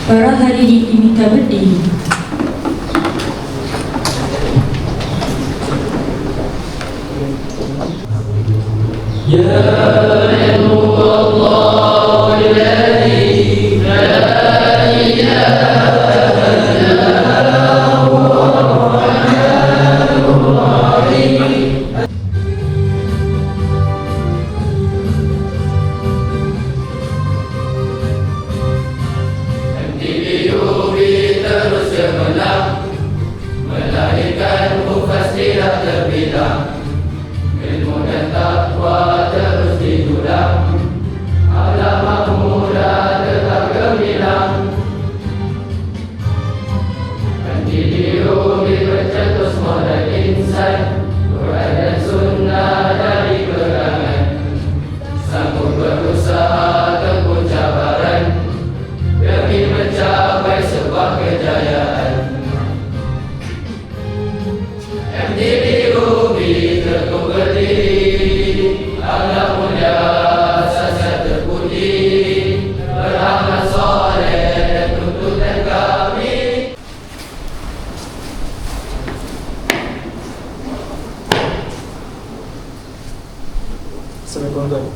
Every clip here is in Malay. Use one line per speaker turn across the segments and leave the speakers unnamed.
Para hadirin diminta berdiri.
Terus cemerlang, melahirkan mufassirat terbilang, ilmu dan takwa terus didulang, alam makmurah tetap gemilang. Mendidik bercetus modal insan, Quran dan sunnah dari gerangan, sanggup berusaha tempuh cabaran demi mencapai sebuah kejayaan. MDB Ruby teguh berdiri, anak mulia sasat terpuji, beramal soleh dan tuntutan kami.
Assalamualaikum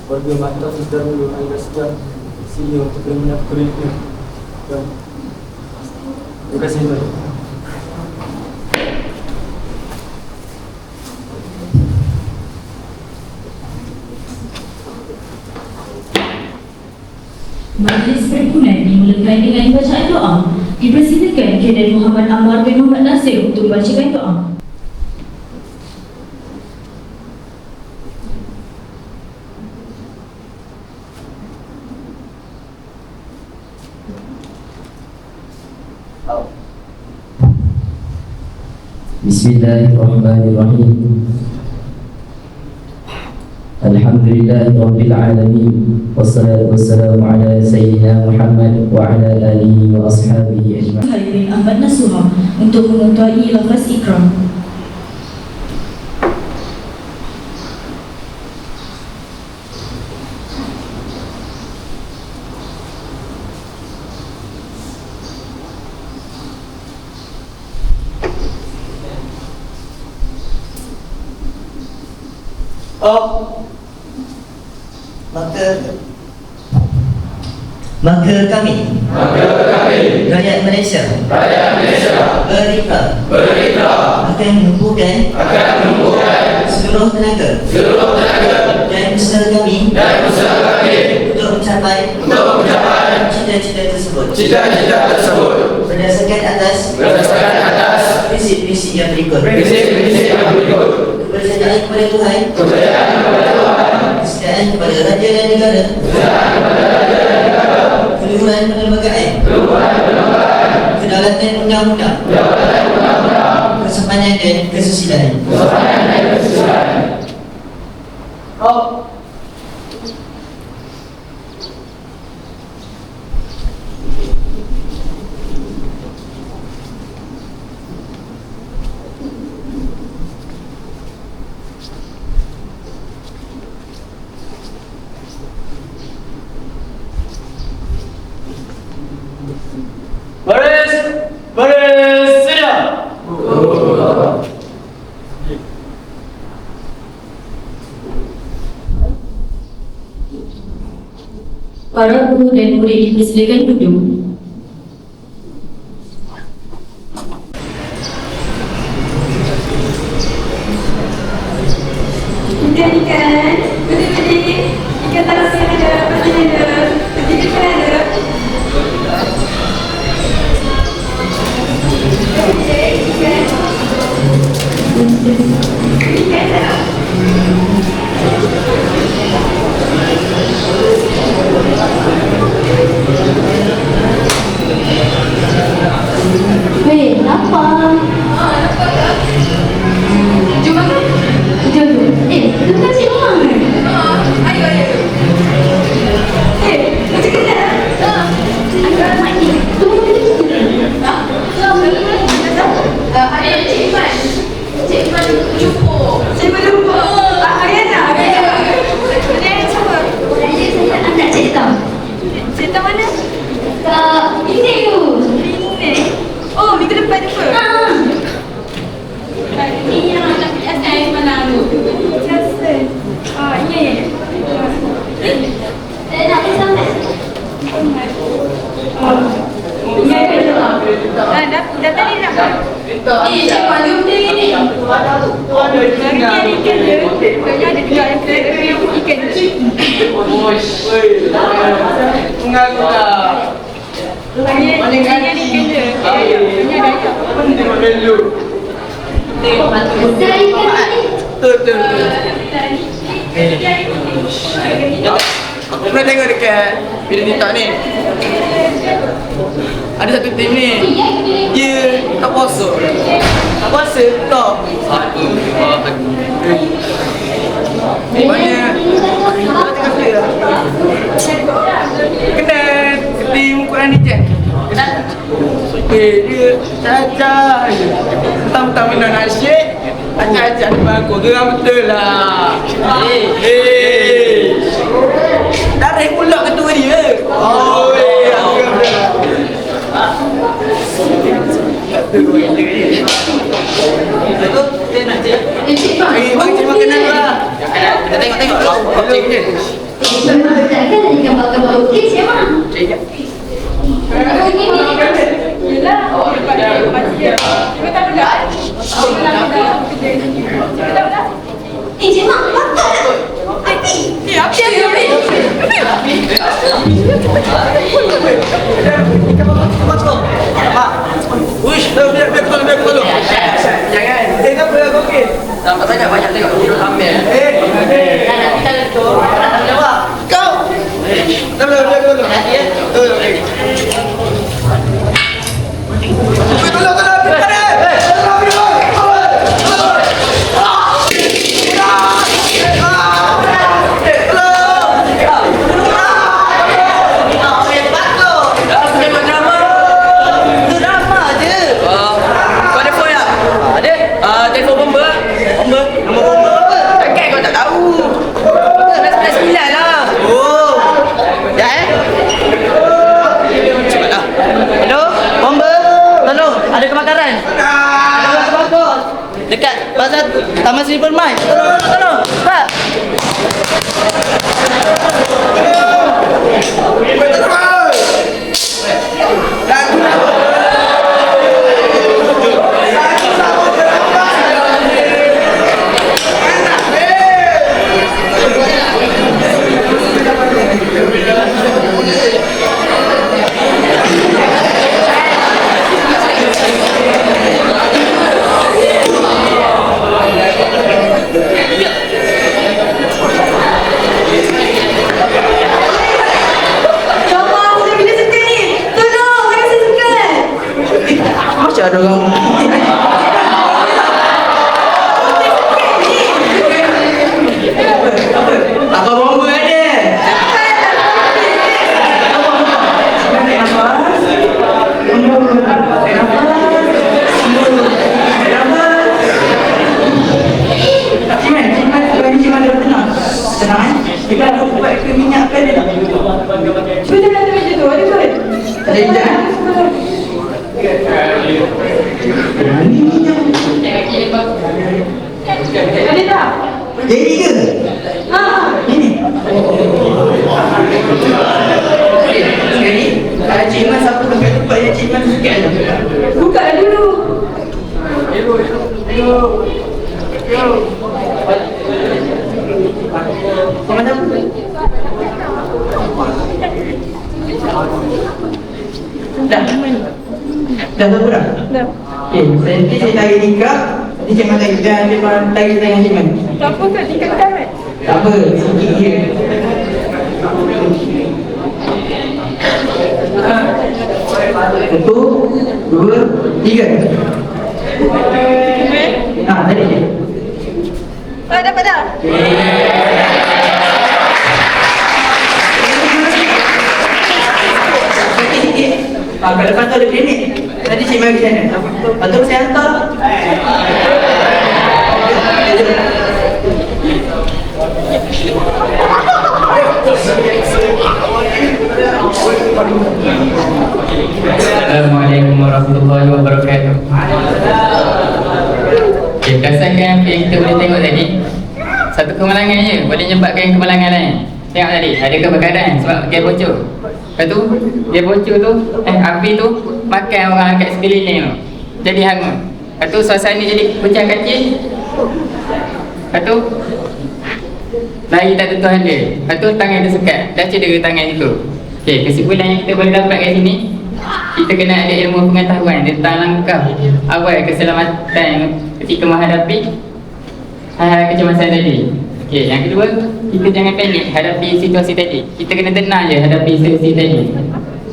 warahmatullahi wabarakatuh. Sudah dulu anda sedang sini untuk berminat kurikulum. Terima kasih.
Majlis perhimpunan dimulakan dengan bacaan doa. Dipersilakan Kaden Muhammad Ammar bin Muhammad Nasir untuk bacakan doa.
Bismillahirrahmanirrahim. Alhamdulillahirabbil alamin. Wassalatu wassalamu ala sayyidina Muhammad wa ala alihi wa ashabihi ajma'in.
Hadirin Ahmad Nasuha untuk mengetuai lafaz ikram.
Maka kami rakyat Malaysia berikrar akan menumpukan seluruh tenaga dan usaha kami untuk mencapai cita-cita tersebut berdasarkan atas prinsip-prinsip yang berikut. Kepercayaan kepada Tuhan, kesetiaan kepada raja dan negara, keluhuran perlembagaan, kedaulatan undang-undang, kesopanan dan kesusilaan.
Baris, siap.
Para guru dan murid dipersilakan duduk.
Ikan, betul-betul. Ikan taras yang ada, pasti ada. Betul-betul ada. Ikan taras.
Weh, lapar.
Jom makan.
Jom. Itu kan cik Omang kan?
Ayo. Macam mana?
Agak mati. Tunggu.
Ada Cik Iman. Cik Iman jumpa. Cik Iman jumpa. Ariana. Dia siapa?
Saya anak cik Tam.
Cik Iman mana?
Kak
Datang ni nak.
Cikgu ada benda ni.
Banyak ada ikan dia. Banyak ada jual ikan dia.
Mengaku tak?
Banyak ada ikan dia. Banyak ada ayam.
Tengok dulu. Betul. Aku pernah tengok dekat video TikTok ni. Ada satu tim ni. Dia tak puasa. Tak puasa tak. Banyak. Kenal tim Quran ni je. Kenal? Dia caca. Tam-tam minum nasi. Acak-acak di bangku. Geram betul lah. Tarik pula ketua dia. Oh, itu dia nak cek. Bang cek makanan lah. Kita tengok. Kau cek je.
Takkan ada gambar-gambar okey siapa?
Cek je.
Yelah, lepas dia. Kita tak belah. Kita tak belah.
Cik Mak, patut.
Apa yang
Uish, biar tolong. Jangan. Tak apa, okey.
Nampak sangat banyak tengok video hamil.
Kau. Tak boleh, biar tolong. Tolong.
Dekat pasar Taman Seri Permai. Tolong. Pak.
Ada orang apa bomba ada? Tenang. Kita ada buat ke minyak kan dia.
Cuba jangan tu macam tu. Ada ke?
Ada injak.
Ada tak?
Jadi ke? Ini. Sekali. Cik Mas apa dekat tempat yang Cik Mas suka?
Buka dulu.
Mana apa? Dah tahu dah?
Dah.
Okey, nanti saya tarik nikah. Nanti Cik Mas tarik dan Cik Mas tarik tangan Cik Mas.
Tak apa ke? Tingkat tamat.
Tak apa, sikit je. Satu, dua, tiga. Tarik je.
Dapat dah.
Sikit-sikit. Kalau lepas tu ada klinik, nanti Cik Mas pergi sana. Lepas tu saya hantar.
Assalamualaikum warahmatullahi wabarakatuh. Okay, berdasarkan apa yang kita boleh tengok tadi, satu kemalangan je boleh menyebabkan kemalangan lain. Tengok tadi, ada kebakaran sebab gas bocor. Lepas tu, gas bocor tu, api tu makan orang kat sekeliling tu. jadi hangus. Lepas tu suasana jadi pecah kacil. Lepas tu lari tak tentuan dia. Lepas tu tangan dia sekat, dah cedera tangan itu. Okey, kesimpulan yang kita boleh dapat kat sini, kita kena ada ilmu pengetahuan tentang langkah awal keselamatan ketika menghadapi hal-hal kecemasan tadi. Okey, yang kedua, kita jangan panik hadapi situasi tadi. Kita kena tenang je hadapi situasi tadi.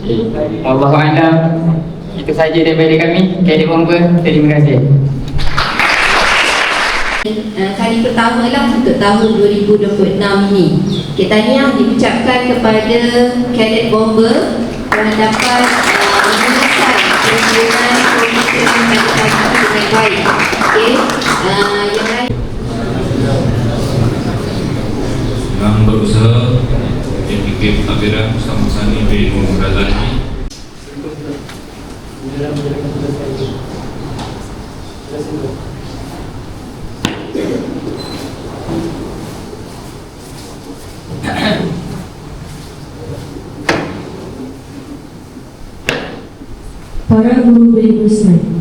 Okey, wallahu a'lam. Itu saja daripada kami, Kadet Bomba. Terima kasih.
Kali pertama lah untuk tahun 2026 ini. Okay, tahniah diucapkan kepada Kadet Bomba yang dapat menyelesaikan pensiunan komitmen dengan baik. Okay, yang lain
yang berusaha MPK Tabiran Ustaz Sani bin Razali.
Para guru beri Muslim,